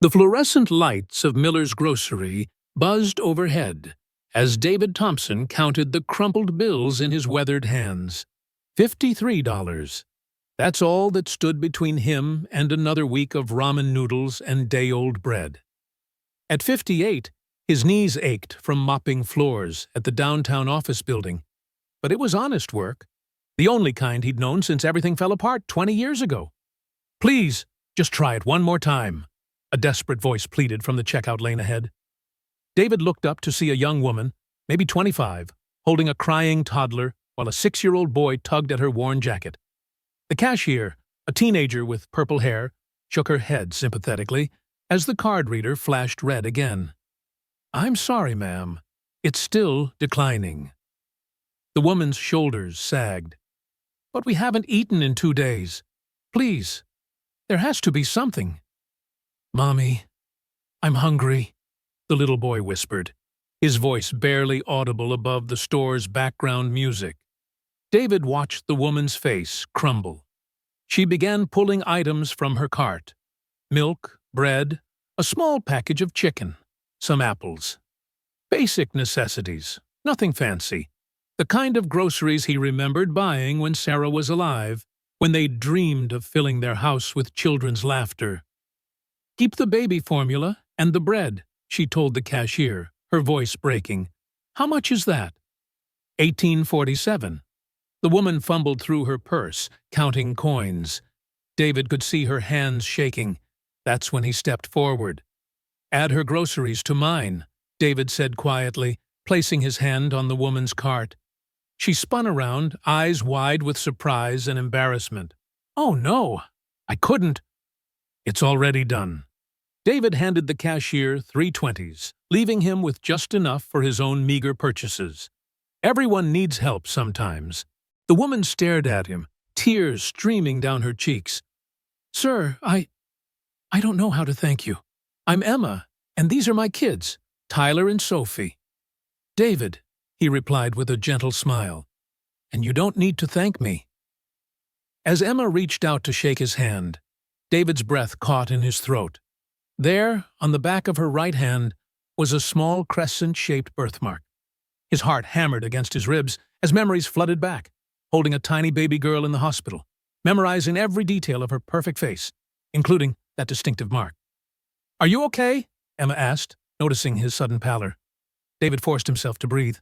The fluorescent lights of Miller's grocery buzzed overhead as David Thompson counted the crumpled bills in his weathered hands. $53. That's all that stood between him and another week of ramen noodles and day-old bread. At 58, his knees ached from mopping floors at the downtown office building. But it was honest work, the only kind he'd known since everything fell apart 20 years ago. "Please, just try it one more time," a desperate voice pleaded from the checkout lane ahead. David looked up to see a young woman, maybe 25, holding a crying toddler while a 6-year-old boy tugged at her worn jacket. The cashier, a teenager with purple hair, shook her head sympathetically as the card reader flashed red again. "I'm sorry, ma'am. It's still declining." The woman's shoulders sagged. "But we haven't eaten in 2 days. Please, there has to be something." "Mommy, I'm hungry," the little boy whispered, his voice barely audible above the store's background music. David watched the woman's face crumble. She began pulling items from her cart: milk, bread, a small package of chicken, some apples. Basic necessities, nothing fancy. The kind of groceries he remembered buying when Sarah was alive, when they dreamed of filling their house with children's laughter. "Keep the baby formula and the bread," she told the cashier, her voice breaking. "How much is that?" $18.47. The woman fumbled through her purse, counting coins. David could see her hands shaking. That's when he stepped forward. "Add her groceries to mine," David said quietly, placing his hand on the woman's cart. She spun around, eyes wide with surprise and embarrassment. "Oh, no, I couldn't." "It's already done." David handed the cashier 3 20s, leaving him with just enough for his own meager purchases. Everyone needs help sometimes. The woman stared at him, tears streaming down her cheeks. "Sir, I don't know how to thank you. I'm Emma, and these are my kids, Tyler and Sophie." "David," he replied with a gentle smile, "and you don't need to thank me." As Emma reached out to shake his hand, David's breath caught in his throat. There, on the back of her right hand, was a small crescent-shaped birthmark. His heart hammered against his ribs as memories flooded back, holding a tiny baby girl in the hospital, memorizing every detail of her perfect face, including that distinctive mark. "Are you okay?" Emma asked, noticing his sudden pallor. David forced himself to breathe.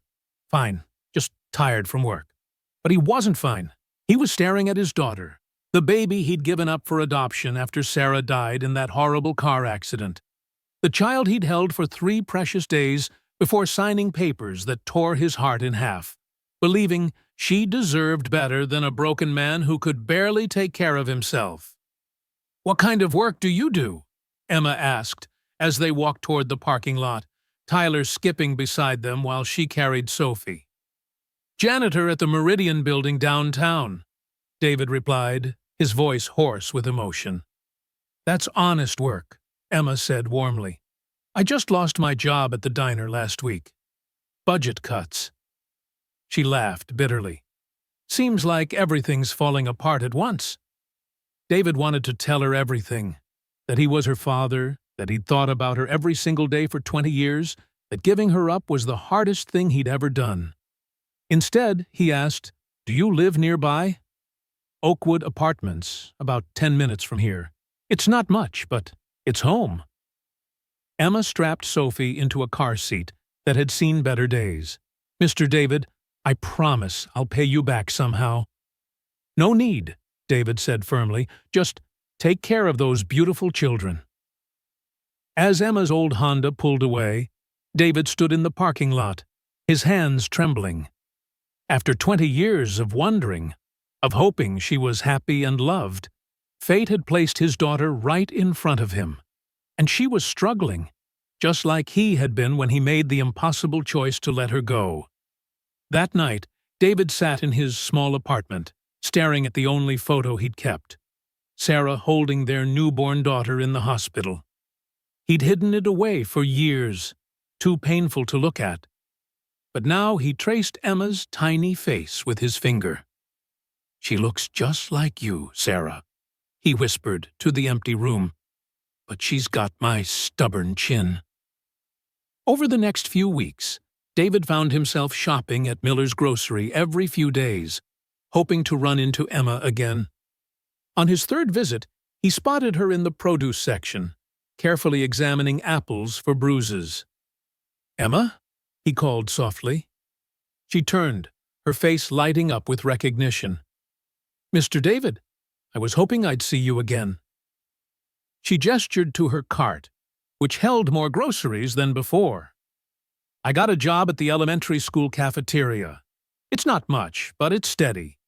"Fine, just tired from work." But he wasn't fine. He was staring at his daughter, the baby he'd given up for adoption after Sarah died in that horrible car accident. The child he'd held for 3 precious days before signing papers that tore his heart in half, believing she deserved better than a broken man who could barely take care of himself. "What kind of work do you do?" Emma asked as they walked toward the parking lot, Tyler skipping beside them while she carried Sophie. "Janitor at the Meridian building downtown," David replied, his voice hoarse with emotion. "That's honest work," Emma said warmly. "I just lost my job at the diner last week. Budget cuts." She laughed bitterly. "Seems like everything's falling apart at once." David wanted to tell her everything, that he was her father, that he'd thought about her every single day for 20 years, that giving her up was the hardest thing he'd ever done. Instead, he asked, "Do you live nearby?" "Oakwood Apartments, about 10 minutes from here. It's not much, but it's home." Emma strapped Sophie into a car seat that had seen better days. "Mr. David, I promise I'll pay you back somehow." "No need," David said firmly. "Just take care of those beautiful children." As Emma's old Honda pulled away, David stood in the parking lot, his hands trembling. After 20 years of wondering, of hoping she was happy and loved, fate had placed his daughter right in front of him. And she was struggling, just like he had been when he made the impossible choice to let her go. That night, David sat in his small apartment, staring at the only photo he'd kept: Sarah holding their newborn daughter in the hospital. He'd hidden it away for years, too painful to look at. But now he traced Emma's tiny face with his finger. "She looks just like you, Sarah," he whispered to the empty room. but she's got my stubborn chin. Over the next few weeks, David found himself shopping at Miller's grocery every few days, hoping to run into Emma again. On his third visit, he spotted her in the produce section, carefully examining apples for bruises. "Emma?" he called softly. She turned, her face lighting up with recognition. "Mr. David, I was hoping I'd see you again." She gestured to her cart, which held more groceries than before. "I got a job at the elementary school cafeteria. It's not much, but it's steady."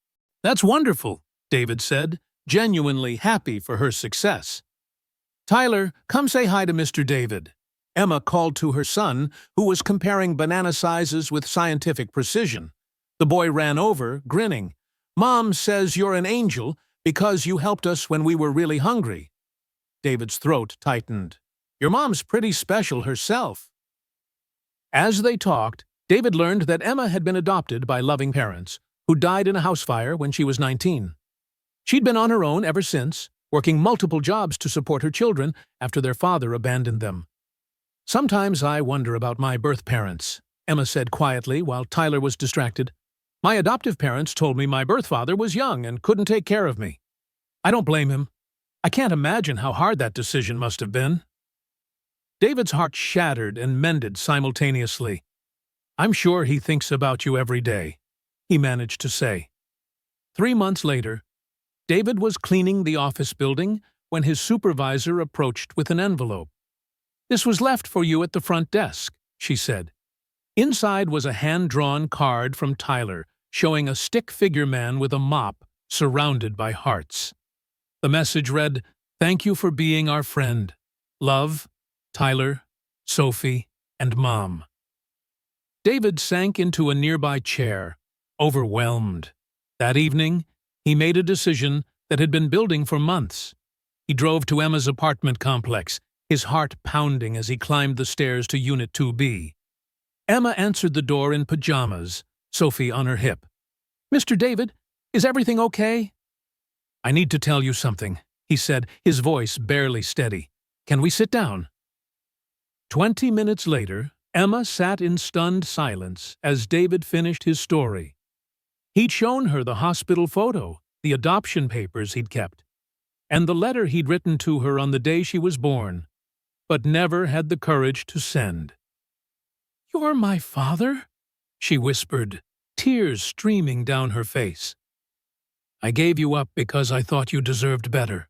"That's wonderful," David said, genuinely happy for her success. "Tyler, come say hi to Mr. David." Emma called to her son, who was comparing banana sizes with scientific precision. The boy ran over, grinning. "Mom says you're an angel because you helped us when we were really hungry." David's throat tightened. "Your mom's pretty special herself." As they talked, David learned that Emma had been adopted by loving parents, who died in a house fire when she was 19. She'd been on her own ever since, working multiple jobs to support her children after their father abandoned them. "Sometimes I wonder about my birth parents," Emma said quietly while Tyler was distracted. "My adoptive parents told me my birth father was young and couldn't take care of me. I don't blame him. I can't imagine how hard that decision must have been." David's heart shattered and mended simultaneously. "I'm sure he thinks about you every day," he managed to say. 3 months later, David was cleaning the office building when his supervisor approached with an envelope. "This was left for you at the front desk," she said. Inside was a hand-drawn card from Tyler showing a stick figure man with a mop surrounded by hearts. The message read, "Thank you for being our friend. Love, Tyler, Sophie, and Mom." David sank into a nearby chair, overwhelmed. That evening, he made a decision that had been building for months. He drove to Emma's apartment complex, his heart pounding as he climbed the stairs to Unit 2B. Emma answered the door in pajamas, Sophie on her hip. "Mr. David, is everything okay?" "I need to tell you something," he said, his voice barely steady. "Can we sit down?" 20 minutes later, Emma sat in stunned silence as David finished his story. He'd shown her the hospital photo, the adoption papers he'd kept, and the letter he'd written to her on the day she was born, but never had the courage to send. "You're my father?" she whispered, tears streaming down her face. "I gave you up because I thought you deserved better,"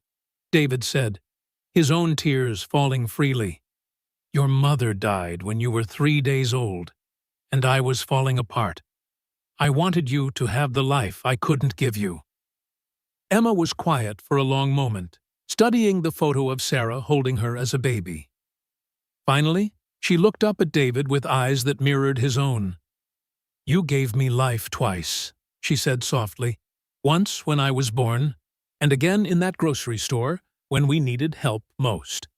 David said, his own tears falling freely. "Your mother died when you were 3 days old, and I was falling apart. I wanted you to have the life I couldn't give you." Emma was quiet for a long moment, studying the photo of Sarah holding her as a baby. Finally, she looked up at David with eyes that mirrored his own. "You gave me life twice," she said softly. "Once when I was born, and again in that grocery store when we needed help most."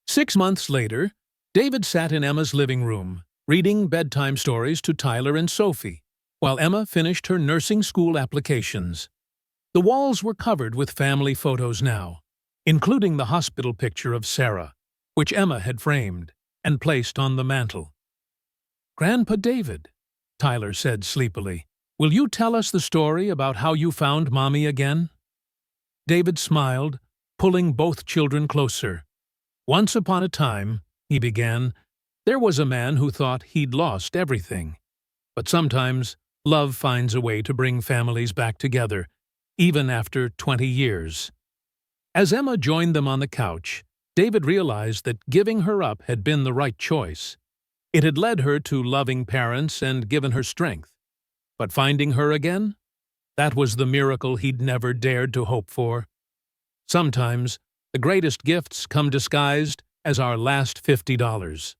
6 months later, David sat in Emma's living room, reading bedtime stories to Tyler and Sophie, while Emma finished her nursing school applications. The walls were covered with family photos now, including the hospital picture of Sarah, which Emma had framed and placed on the mantel. "Grandpa David," Tyler said sleepily, "will you tell us the story about how you found Mommy again?" David smiled, pulling both children closer. "Once upon a time," he began, "there was a man who thought he'd lost everything. But sometimes love finds a way to bring families back together, even after 20 years. As Emma joined them on the couch, David realized that giving her up had been the right choice. It had led her to loving parents and given her strength. But finding her again? That was the miracle he'd never dared to hope for. Sometimes, the greatest gifts come disguised as our last $50.